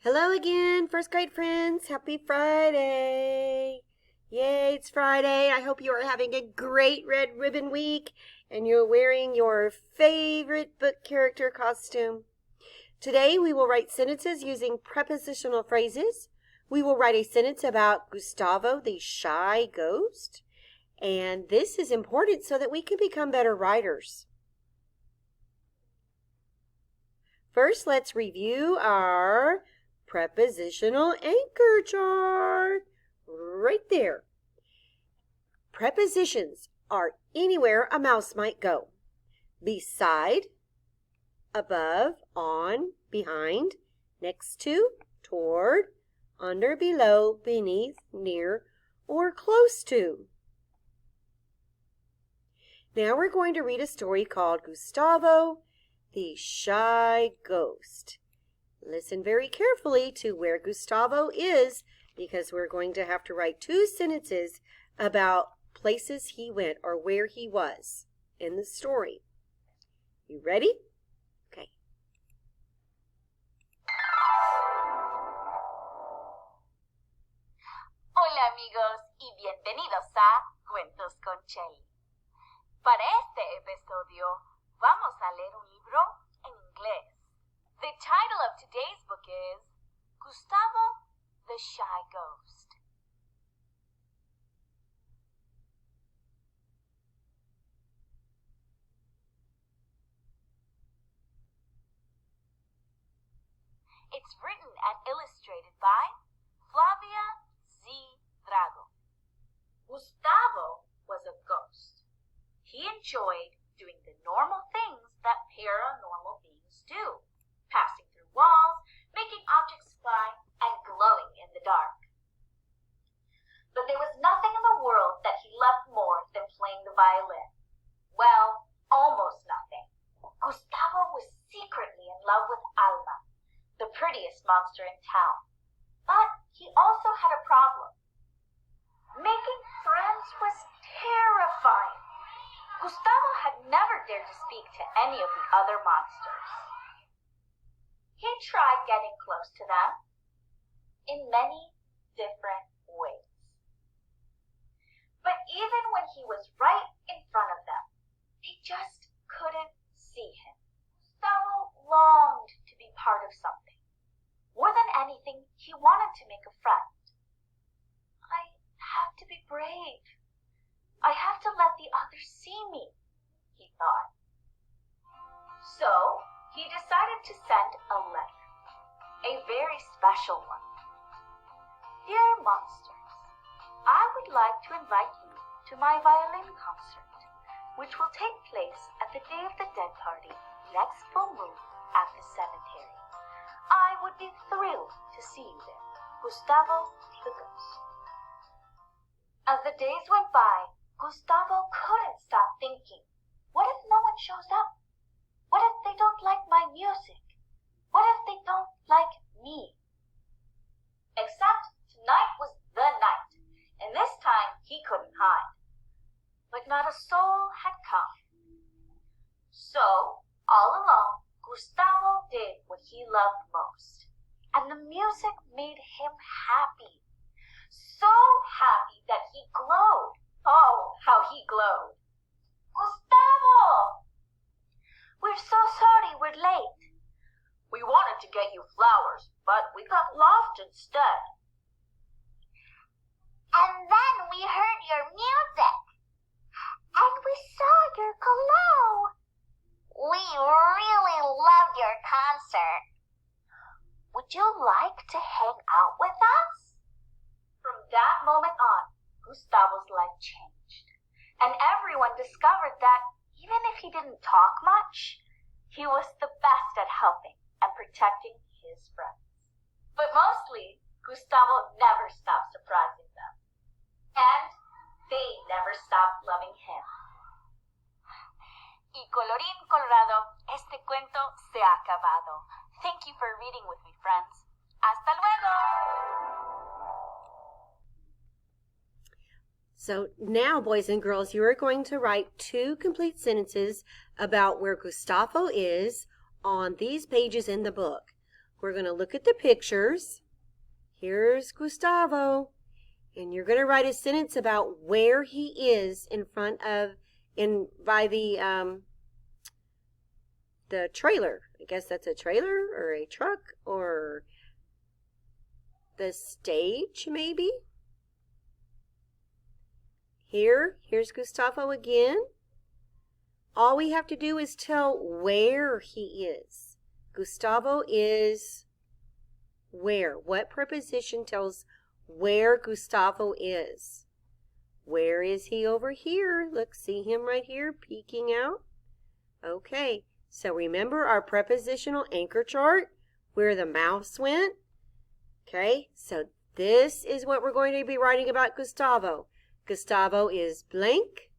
Hello again, first grade friends. Happy Friday. Yay, it's Friday. I hope you are having a great red ribbon week and you're wearing your favorite book character costume. Today we will write sentences using prepositional phrases. We will write a sentence about Gustavo, the shy ghost. And this is important so that we can become better writers. First, let's review our prepositional anchor chart. Right there. Prepositions are anywhere a mouse might go. Beside, above, on, behind, next to, toward, under, below, beneath, near, or close to. Now we're going to read a story called Gustavo, the Shy Ghost. Listen very carefully to where Gustavo is because we're going to have to write 2 sentences about places he went or where he was in the story. You ready? Okay. Hola amigos y bienvenidos a Cuentos con Shelly. Para este episodio vamos a leer un libro en inglés. The title of today's book is Gustavo the Shy Ghost. It's written and illustrated by Flavia Z. Drago. Gustavo was a ghost. He enjoyed doing the normal things that paranormal beings do. Passing through walls, making objects fly, and glowing in the dark. But there was nothing in the world that he loved more than playing the violin. Well, almost nothing. Gustavo was secretly in love with Alma, the prettiest monster in town. But he also had a problem. Making friends was terrifying. Gustavo had never dared to speak to any of the other monsters. He tried getting close to them in many different ways. But even when he was right in front of them, they just couldn't see him. Gustavo longed to be part of something. More than anything, he wanted to make a friend. I have to be brave. I have to let the others see me, he thought. So, he decided to send a letter, a very special one. Dear monsters, I would like to invite you to my violin concert, which will take place at the Day of the Dead party next full moon at the cemetery. I would be thrilled to see you there. Gustavo the Ghost. As the days went by, Gustavo couldn't stop thinking, what if no one shows up? What if they don't like my music? What if they don't like me? Except tonight was the night, and this time he couldn't hide. But not a soul had come. So, all alone, Gustavo did what he loved most, and the music made him happy. So happy that he glowed. Oh, how he glowed. Gustavo! We're so sorry we're late. We wanted to get you flowers, but we got lost instead. And then we heard your music. And we saw your glow. We really loved your concert. Would you like to hang out with us? From that moment on, Gustavo's life changed, and everyone discovered that even if he didn't talk much, he was the best at helping and protecting his friends. But mostly, Gustavo never stopped surprising them, and they never stopped loving him. Y colorín colorado, este cuento se ha acabado. Thank you for reading with me, friends. Hasta luego! So now, boys and girls, you are going to write 2 complete sentences about where Gustavo is on these pages in the book. we're going to look at the pictures. Here's Gustavo. And you're going to write a sentence about where he is in front of, by the trailer. I guess that's a trailer or a truck or the stage maybe. Here's Gustavo again. All we have to do is tell where he is. Gustavo is where? What preposition tells where Gustavo is? Where is he over here? Look, see him right here peeking out? Okay, so remember our prepositional anchor chart where the mouse went? Okay, so this is what we're going to be writing about Gustavo. Gustavo is blank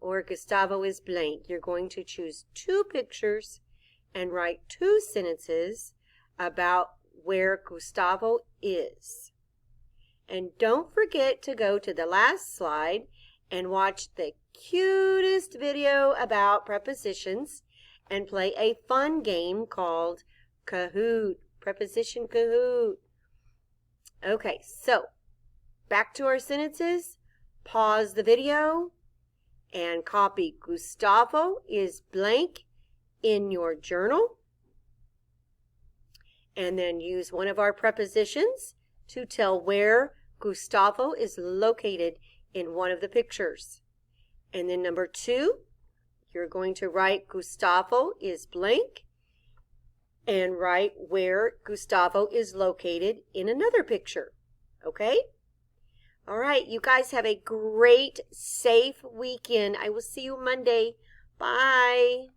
or Gustavo is blank. You're going to choose two pictures and write two sentences about where Gustavo is. And don't forget to go to the last slide and watch the cutest video about prepositions and play a fun game called Kahoot, Preposition Kahoot. Okay, so back to our sentences. Pause the video and copy Gustavo is blank in your journal. And then use one of our prepositions to tell where Gustavo is located in one of the pictures. And then number 2, you're going to write Gustavo is blank and write where Gustavo is located in another picture. Okay? All right, you guys have a great, safe weekend. I will see you Monday. Bye.